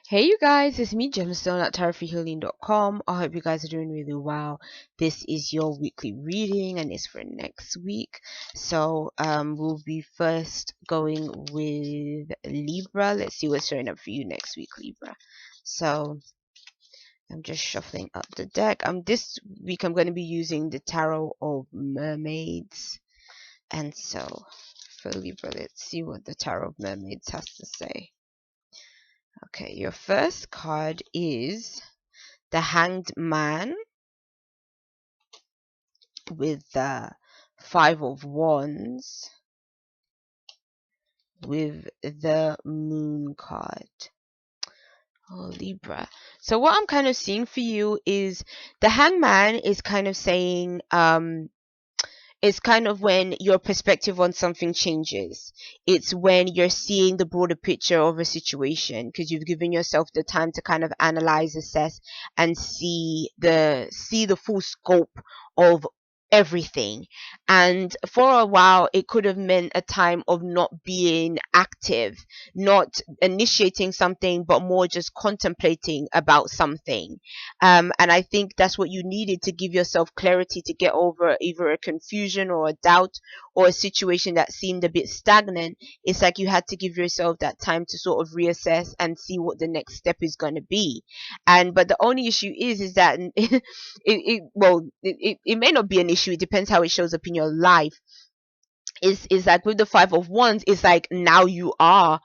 Hey you guys, it's me Gemstone at tarotforhealing.com. I hope you guys are doing really well. This is your weekly reading and it's for next week. So we'll be first going with Libra. Let's see what's showing up for you next week, Libra. So I'm just shuffling up the deck. This week I'm going to be using the Tarot of Mermaids. And so for Libra, let's see what the Tarot of Mermaids has to say. Okay, your first card is the Hanged Man with the Five of Wands with the Moon card. Oh, Libra. So what I'm kind of seeing for you is the Hangman is kind of saying it's kind of when your perspective on something changes. It's when you're seeing the broader picture of a situation because you've given yourself the time to kind of analyze, assess, and see the full scope of everything. And for a while it could have meant a time of not being active, not initiating something, but more just contemplating about something. And I think that's what you needed to give yourself clarity to get over either a confusion or a doubt or a situation that seemed a bit stagnant. It's like you had to give yourself that time to sort of reassess and see what the next step is going to be. But the only issue is that it may not be an issue. It depends how it shows up in your life. Is like with the Five of Wands, it's like now you are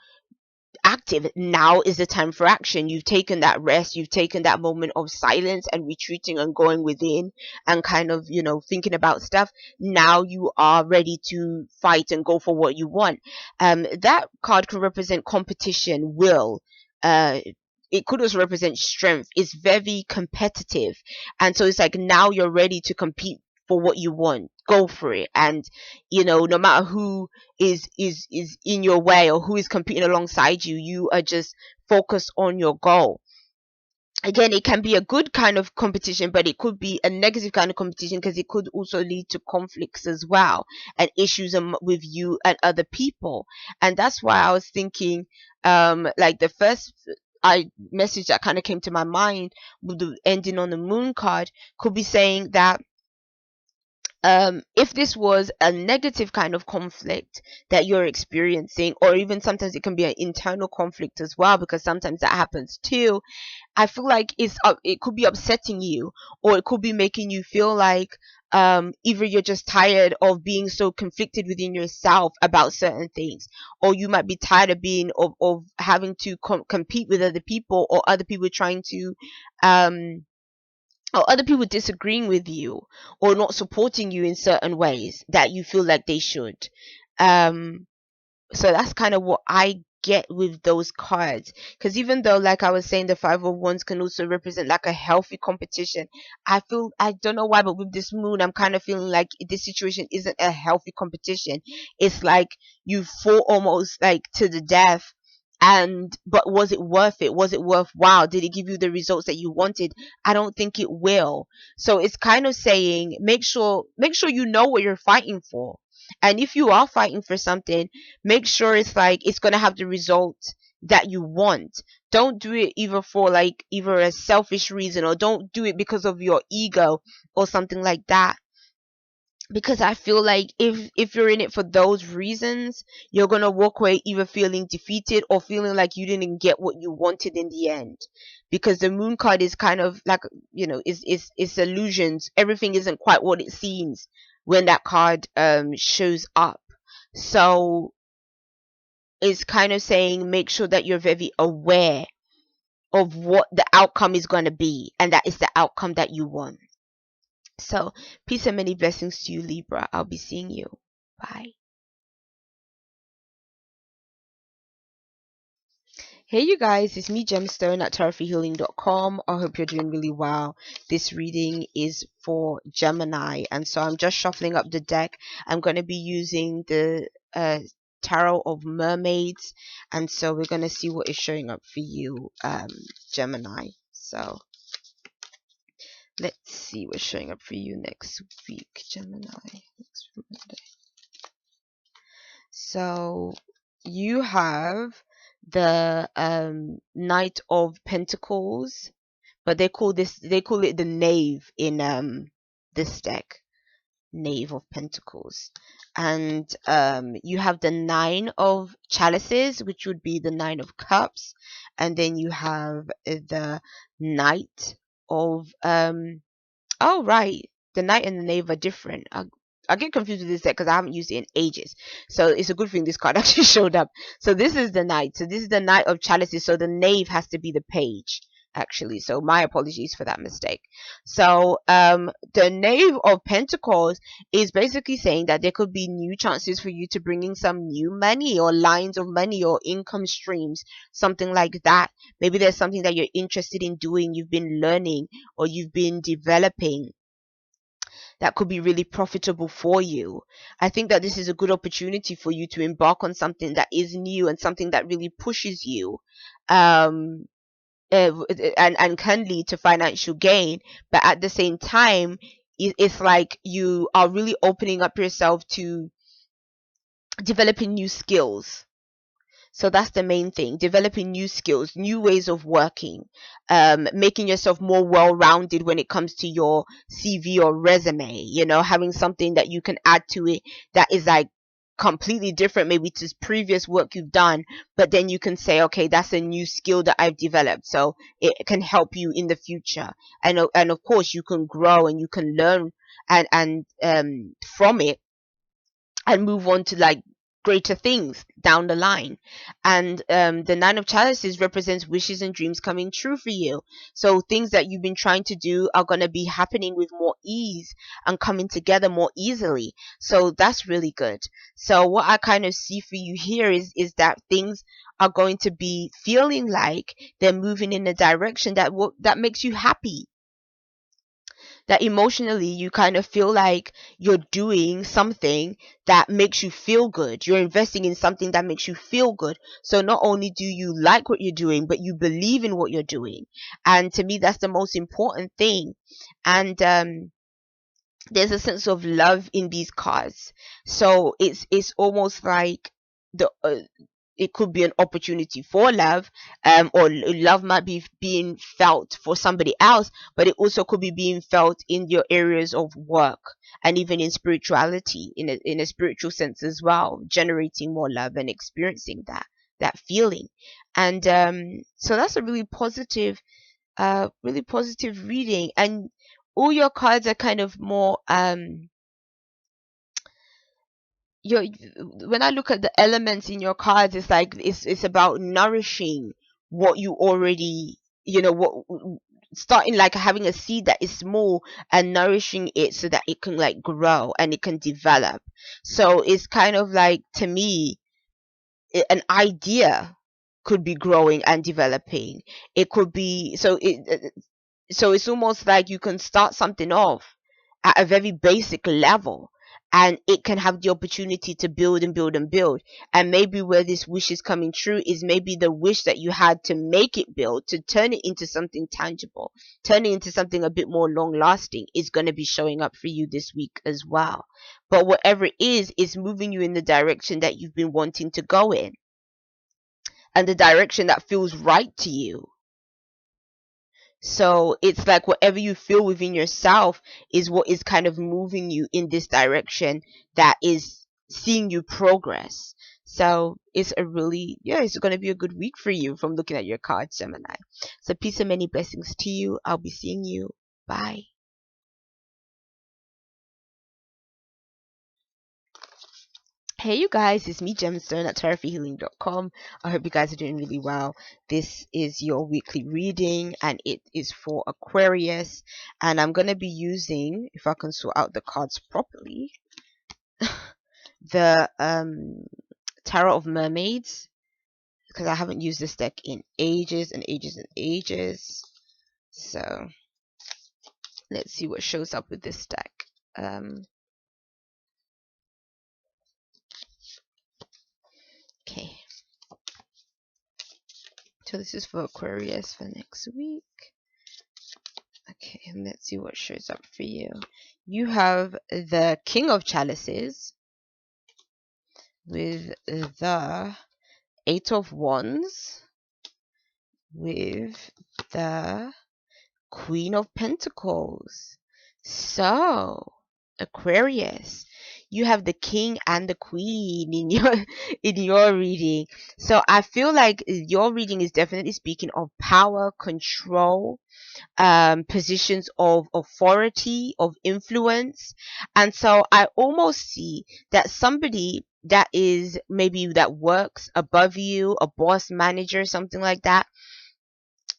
active. Now is the time for action. You've taken that rest, you've taken that moment of silence and retreating and going within and kind of, thinking about stuff. Now you are ready to fight and go for what you want. That card can represent competition, will, it could also represent strength. It's very competitive, and so it's like now you're ready to compete for what you want. Go for it. And no matter who is in your way or who is competing alongside you, you are just focused on your goal. Again, it can be a good kind of competition, but it could be a negative kind of competition because it could also lead to conflicts as well and issues with you and other people. And that's why I was thinking, like the first message that kind of came to my mind with the ending on the Moon card could be saying that if this was a negative kind of conflict that you're experiencing, or even sometimes it can be an internal conflict as well, because sometimes that happens too. I feel like it could be upsetting you, or it could be making you feel like either you're just tired of being so conflicted within yourself about certain things, or you might be tired of of having to compete with other people, or other people trying to or other people disagreeing with you or not supporting you in certain ways that you feel like they should. Um, so that's kind of what I get with those cards. Because even though, like I was saying, the Five of Wands can also represent like a healthy competition, I don't know why, but with this Moon, I'm kind of feeling like this situation isn't a healthy competition. It's like you fought almost like to the death. But was it worth it? Was it worthwhile? Did it give you the results that you wanted? I don't think it will. So it's kind of saying make sure you know what you're fighting for. And if you are fighting for something, make sure it's like it's going to have the result that you want. Don't do it either for like either a selfish reason, or don't do it because of your ego or something like that. Because I feel like if you're in it for those reasons, you're going to walk away either feeling defeated or feeling like you didn't get what you wanted in the end. Because the Moon card is kind of like, it's illusions. Everything isn't quite what it seems when that card shows up. So it's kind of saying make sure that you're very aware of what the outcome is going to be, and that is the outcome that you want. So peace and many blessings to you, Libra. I'll be seeing you. Bye. Hey you guys, it's me Gemstone at tarotforhealing.com. I hope you're doing really well. This reading is for Gemini, and so I'm just shuffling up the deck. I'm going to be using the Tarot of Mermaids, and so we're going to see what is showing up for you, Gemini. So let's see what's showing up for you next week, Gemini. Next Monday. So you have the Knight of Pentacles, but they call it the Knave in this deck. Knave of Pentacles. And you have the Nine of Chalices, which would be the Nine of Cups, and then you have the Knight of oh right, the Knight and the Knave are different. I get confused with this deck because I haven't used it in ages, so it's a good thing this card actually showed up. So this is the Knight, so this is the Knight of Chalices, so the Knave has to be the page actually, so my apologies for that mistake. So the Knave of Pentacles is basically saying that there could be new chances for you to bring in some new money or lines of money or income streams, something like that. Maybe there's something that you're interested in doing, you've been learning or you've been developing that could be really profitable for you. I think that this is a good opportunity for you to embark on something that is new and something that really pushes you. And can lead to financial gain, but at the same time it's like you are really opening up yourself to developing new skills. So that's the main thing, developing new skills, new ways of working, making yourself more well-rounded when it comes to your CV or resume, you know, having something that you can add to it that is like completely different maybe to previous work you've done, but then you can say, okay, that's a new skill that I've developed, so it can help you in the future. And of course you can grow and you can learn and from it and move on to like greater things down the line. And the Nine of Chalices represents wishes and dreams coming true for you. So things that you've been trying to do are going to be happening with more ease and coming together more easily. So that's really good. So what I kind of see for you here is that things are going to be feeling like they're moving in a direction that makes you happy, that emotionally you kind of feel like you're doing something that makes you feel good. You're investing in something that makes you feel good. So not only do you like what you're doing, but you believe in what you're doing. And to me, that's the most important thing. And there's a sense of love in these cards. So it's almost like the it could be an opportunity for love, or love might be being felt for somebody else, but it also could be being felt in your areas of work and even in spirituality, in a spiritual sense as well, generating more love and experiencing that feeling. And so that's a really positive reading. And all your cards are kind of more your when I look at the elements in your cards, it's like it's about nourishing what you already, you know, what starting like having a seed that is small and nourishing it so that it can like grow and it can develop. So it's kind of like, to me, an idea could be growing and developing. It could be so it's almost like you can start something off at a very basic level and it can have the opportunity to build and build and build. And maybe where this wish is coming true is maybe the wish that you had to make it build, to turn it into something tangible, turn it into something a bit more long lasting, is going to be showing up for you this week as well. But whatever it is moving you in the direction that you've been wanting to go in and the direction that feels right to you. So it's like whatever you feel within yourself is what is kind of moving you in this direction that is seeing you progress. So it's it's going to be a good week for you from looking at your cards, Gemini. So peace and many blessings to you. I'll be seeing you. Bye. Hey you guys, it's me Gemstone at TerraFeeHealing.com. I hope you guys are doing really well. This is your weekly reading and it is for Aquarius, and I'm going to be using, if I can sort out the cards properly, the Tarot of Mermaids, because I haven't used this deck in ages and ages and ages. So let's see what shows up with this deck. Okay, so this is for Aquarius for next week. Okay, and let's see what shows up for you. You have the King of Chalices with the Eight of Wands with the Queen of Pentacles. So, Aquarius, you have the king and the queen in your reading. So I feel like your reading is definitely speaking of power, control, positions of authority, of influence. And so I almost see that somebody that is maybe that works above you, a boss, manager, something like that,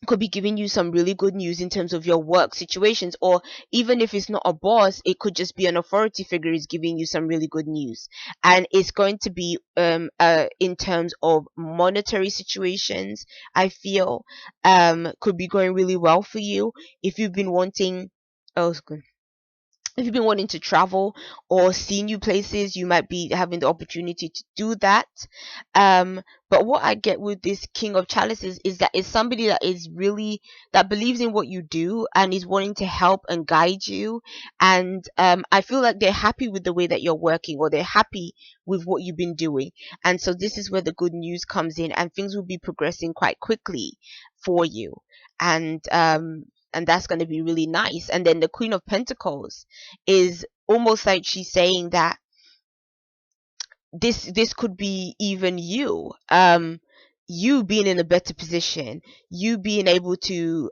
could be giving you some really good news in terms of your work situations. Or even if it's not a boss, it could just be an authority figure is giving you some really good news, and it's going to be in terms of monetary situations. I feel could be going really well for you if you've been wanting. Oh, it's good. If you've been wanting to travel or see new places, you might be having the opportunity to do that. But what I get with this King of Chalices is that it's somebody that is really, that believes in what you do and is wanting to help and guide you. And I feel like they're happy with the way that you're working, or they're happy with what you've been doing. And so this is where the good news comes in, and things will be progressing quite quickly for you. And that's going to be really nice. And then the Queen of Pentacles is almost like she's saying that this could be even you, you being in a better position, you being able to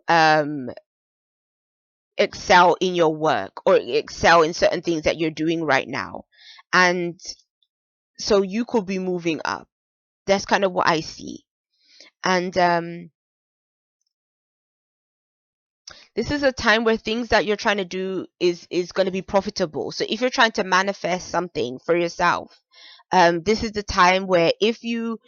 excel in your work or excel in certain things that you're doing right now. And so you could be moving up. That's kind of what I see. And this is a time where things that you're trying to do is going to be profitable. So if you're trying to manifest something for yourself, this is the time where if you,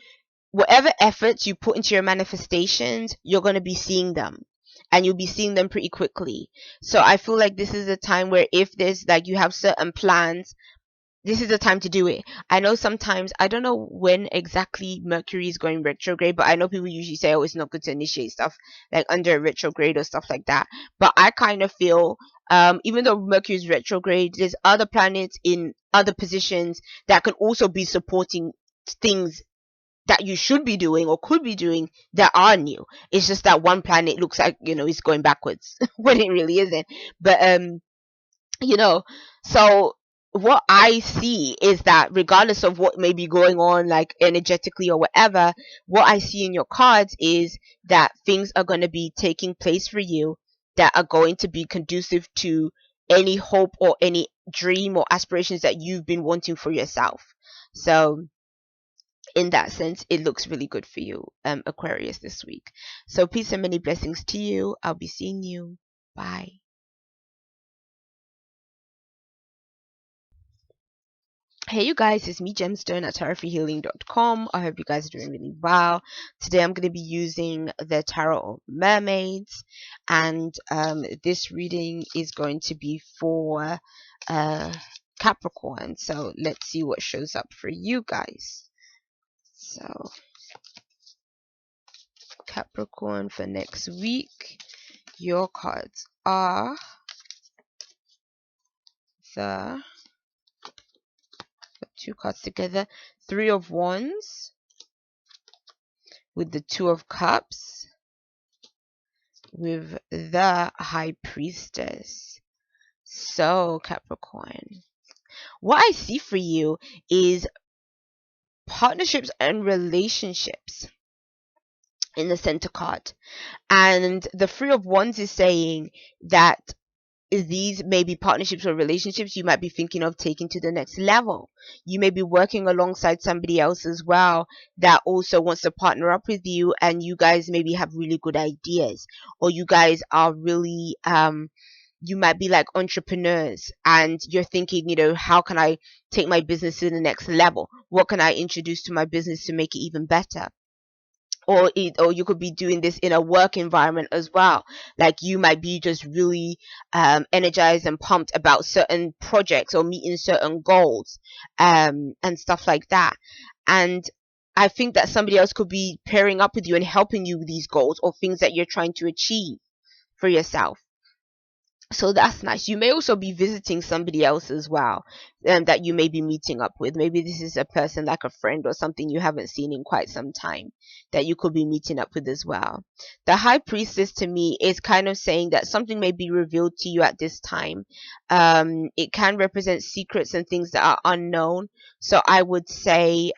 whatever efforts you put into your manifestations, you're going to be seeing them, and you'll be seeing them pretty quickly. So I feel like this is a time where if there's like you have certain plans, this is the time to do it. I know sometimes, I don't know when exactly Mercury is going retrograde, but I know people usually say, oh, it's not good to initiate stuff like under a retrograde or stuff like that. But I kind of feel, even though Mercury is retrograde, there's other planets in other positions that can also be supporting things that you should be doing or could be doing that are new. It's just that one planet looks like, it's going backwards when it really isn't. But you know so what I see is that regardless of what may be going on, like energetically or whatever, what I see in your cards is that things are going to be taking place for you that are going to be conducive to any hope or any dream or aspirations that you've been wanting for yourself. So in that sense, it looks really good for you, Aquarius, this week. So peace and many blessings to you. I'll be seeing you. Bye. Hey you guys, it's me Gemstone at tarotforhealing.com. I hope you guys are doing really well. Today I'm going to be using the Tarot of Mermaids, and this reading is going to be for Capricorn. So let's see what shows up for you guys. So Capricorn for next week, your cards are the two cards together, Three of Wands with the Two of Cups with the High Priestess. So Capricorn, what I see for you is partnerships and relationships in the center card, and the Three of Wands is saying that these may be partnerships or relationships you might be thinking of taking to the next level. You may be working alongside somebody else as well that also wants to partner up with you, and you guys maybe have really good ideas, or you guys are really you might be like entrepreneurs and you're thinking, how can I take my business to the next level? What can I introduce to my business to make it even better? Or you could be doing this in a work environment as well. Like you might be just really energized and pumped about certain projects or meeting certain goals, and stuff like that. And I think that somebody else could be pairing up with you and helping you with these goals or things that you're trying to achieve for yourself. So that's nice. You may also be visiting somebody else as well, that you may be meeting up with. Maybe this is a person like a friend or something you haven't seen in quite some time that you could be meeting up with as well. The high priestess to me is kind of saying that something may be revealed to you at this time. It can represent secrets and things that are unknown. So I would say,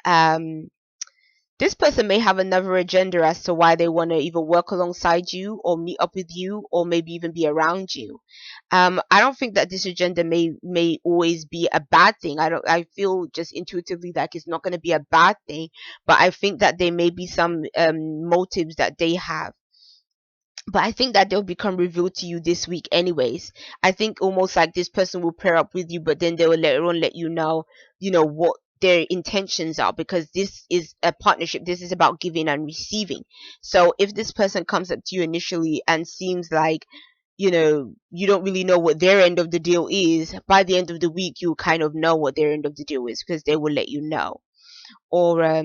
this person may have another agenda as to why they want to either work alongside you or meet up with you or maybe even be around you. I don't think that this agenda may always be a bad thing. I feel just intuitively like it's not going to be a bad thing, but I think that there may be some motives that they have, but I think that they'll become revealed to you this week anyways. I think almost like this person will pair up with you, but then they will later on let you know, what their intentions are, because this is a partnership. This is about giving and receiving. So if this person comes up to you initially and seems like, you don't really know what their end of the deal is, by the end of the week, you kind of know what their end of the deal is because they will let you know. Or,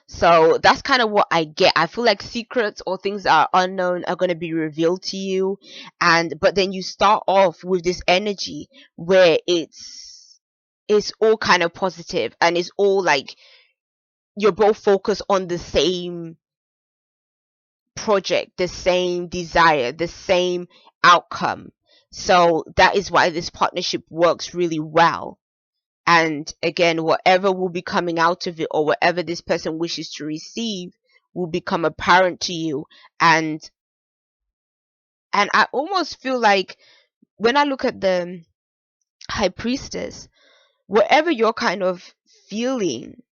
so that's kind of what I get. I feel like secrets or things that are unknown are going to be revealed to you. But then you start off with this energy where it's all kind of positive and it's all like you're both focused on the same project, the same desire, the same outcome. So that is why this partnership works really well. And again, whatever will be coming out of it or whatever this person wishes to receive will become apparent to you. And I almost feel like when I look at the high priestess, whatever you're kind of feeling,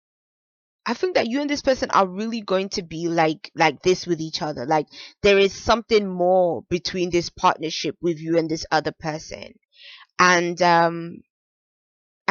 I think that you and this person are really going to be like this with each other. Like there is something more between this partnership with you and this other person. And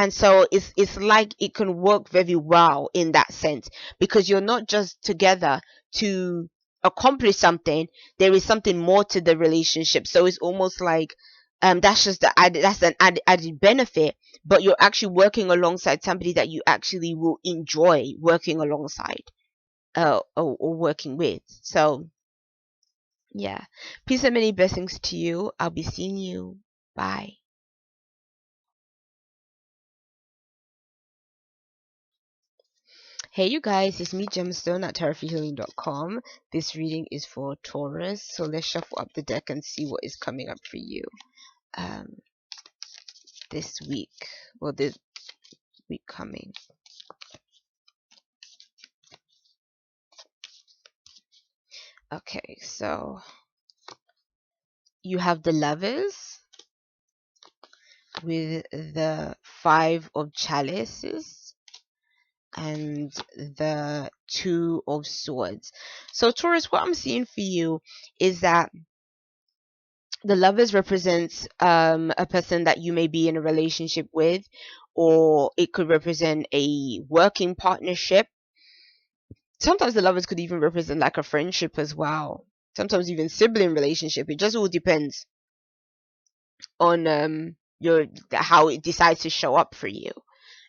so it's like it can work very well in that sense, because you're not just together to accomplish something. There is something more to the relationship. So it's almost like that's just that's an added benefit, but you're actually working alongside somebody that you actually will enjoy working alongside, or working with. So yeah, peace and many blessings to you. I'll be seeing you. Bye. Hey you guys, it's me Gemstone at tarothealing.com. This reading is for Taurus, so let's shuffle up the deck and see what is coming up for you um this week. Well, this week coming. Okay, so you have the Lovers with the Five of Chalices and the Two of Swords. So Taurus, what I'm seeing for you is that the Lovers represents a person that you may be in a relationship with, or it could represent a working partnership. Sometimes the Lovers could even represent like a friendship as well, sometimes even sibling relationship. It just all depends on your how it decides to show up for you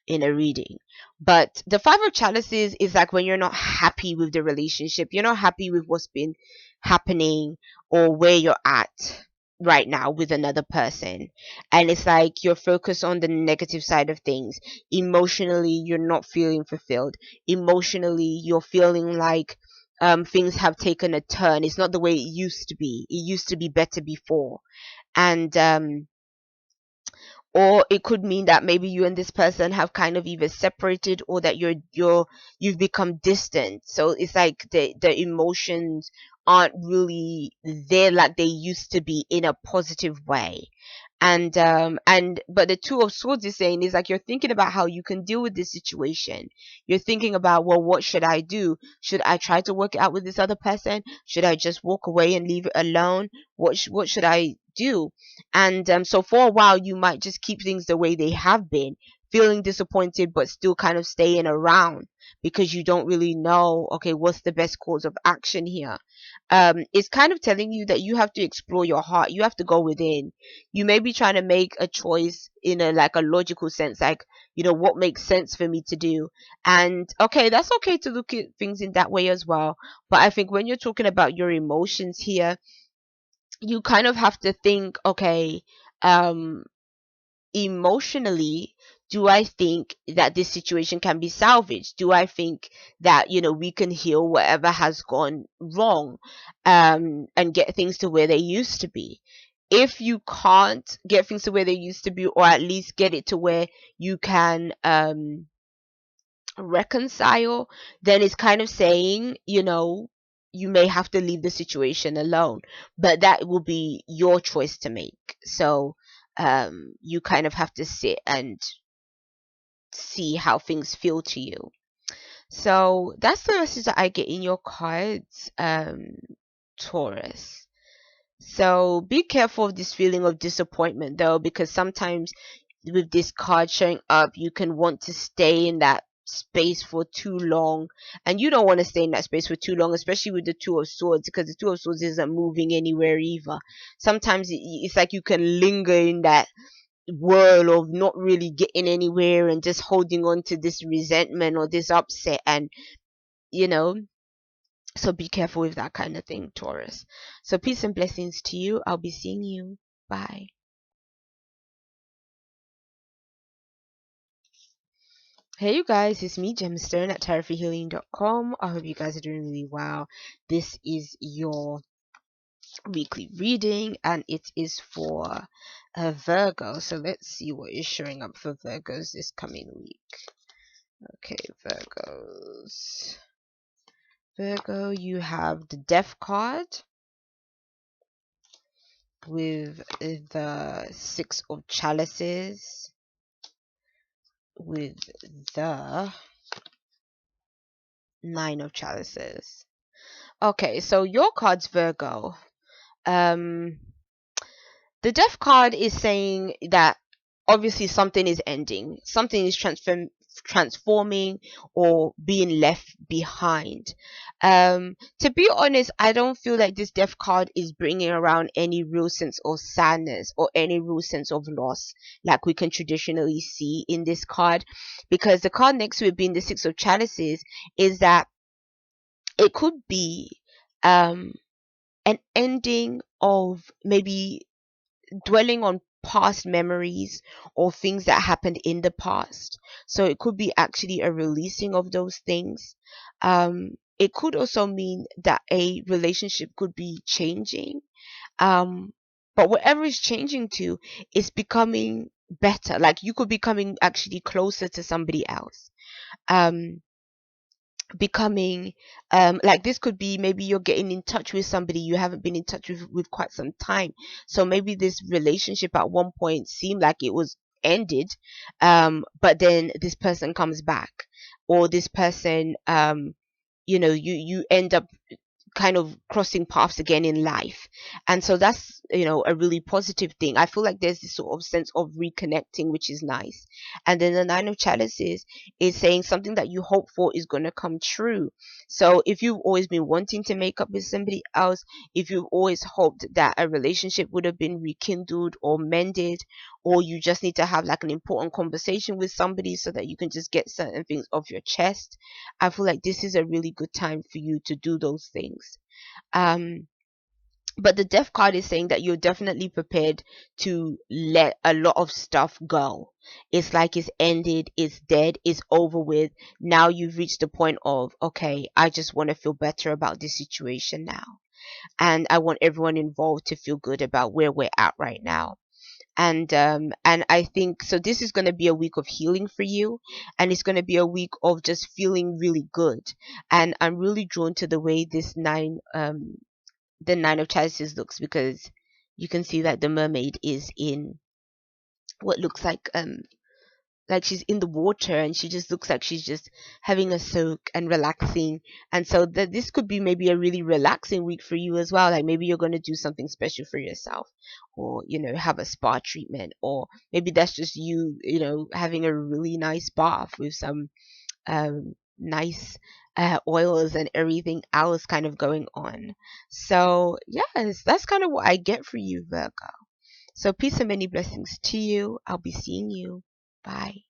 in a reading. But the Five of Chalices is like when you're not happy with the relationship, you're not happy with what's been happening or where you're at right now with another person, and it's like you're focused on the negative side of things. Emotionally, you're not feeling fulfilled. Emotionally, you're feeling like things have taken a turn. It's not the way it used to be. It used to be better before. And or it could mean that maybe you and this person have kind of either separated, or that you've become distant. So it's like the emotions aren't really there like they used to be in a positive way. And but the Two of Swords is saying is like you're thinking about how you can deal with this situation. You're thinking about, well, what should I do? Should I try to work it out with this other person? Should I just walk away and leave it alone? What should I do? And so for a while you might just keep things the way they have been, feeling disappointed but still kind of staying around because you don't really know, okay, what's the best course of action here. It's kind of telling you that you have to explore your heart. You have to go within. You may be trying to make a choice in a like a logical sense, like, what makes sense for me to do. And okay, that's okay to look at things in that way as well. But I think when you're talking about your emotions here, you kind of have to think, okay, um emotionally, do I think that this situation can be salvaged? Do I think that, we can heal whatever has gone wrong, and get things to where they used to be? If you can't get things to where they used to be, or at least get it to where you can reconcile, then it's kind of saying, you may have to leave the situation alone, but that will be your choice to make. So you kind of have to sit and see how things feel to you. So that's the message that I get in your cards, Taurus. So be careful of this feeling of disappointment, though, because sometimes with this card showing up, you can want to stay in that space for too long, and you don't want to stay in that space for too long, especially with the Two of Swords, because the Two of Swords isn't moving anywhere either. Sometimes it's like you can linger in that whirl of not really getting anywhere and just holding on to this resentment or this upset, and you know so be careful with that kind of thing, Taurus. So peace and blessings to you. I'll be seeing you. Bye. Hey you guys, it's me, Gemstone at tarotforhealing.com. I hope you guys are doing really well. This is your weekly reading, and it is for Virgo. So let's see what is showing up for Virgos this coming week. Okay, Virgos. Virgo, you have the Death card with the Six of Chalices, with the Nine of Chalices. Okay, so your cards, Virgo. Um, the Death card is saying that obviously something is ending, something is transforming or being left behind. To be honest, I don't feel like this Death card is bringing around any real sense of sadness or any real sense of loss like we can traditionally see in this card, because the card next to it being the Six of Chalices is that it could be um an ending of maybe dwelling on past memories or things that happened in the past. So it could be actually a releasing of those things. It could also mean that a relationship could be changing. But whatever is changing to is becoming better. Like you could be coming actually closer to somebody else. Um, becoming like this could be maybe you're getting in touch with somebody you haven't been in touch with quite some time. So maybe this relationship at one point seemed like it was ended, but then this person comes back, or this person you end up kind of crossing paths again in life. And so that's a really positive thing. I feel like there's this sort of sense of reconnecting, which is nice. And then the Nine of Chalices is saying something that you hope for is going to come true. So if you've always been wanting to make up with somebody else, if you've always hoped that a relationship would have been rekindled or mended, or you just need to have like an important conversation with somebody so that you can just get certain things off your chest, I feel like this is a really good time for you to do those things. um but the Death card is saying that you're definitely prepared to let a lot of stuff go. It's like it's ended, it's dead, it's over with. Now you've reached the point of, okay, I just want to feel better about this situation now, and I want everyone involved to feel good about where we're at right now. And I think so this is going to be a week of healing for you, and it's going to be a week of just feeling really good. And I'm really drawn to the way this the Nine of Chalices looks, because you can see that the mermaid is in what looks like she's in the water, and she just looks like she's just having a soak and relaxing. And so this could be maybe a really relaxing week for you as well. Like maybe you're going to do something special for yourself, or have a spa treatment, or maybe that's just you having a really nice bath with some nice oils and everything else kind of going on. So yes, that's kind of what I get for you, Virgo. So peace and many blessings to you. I'll be seeing you. Bye.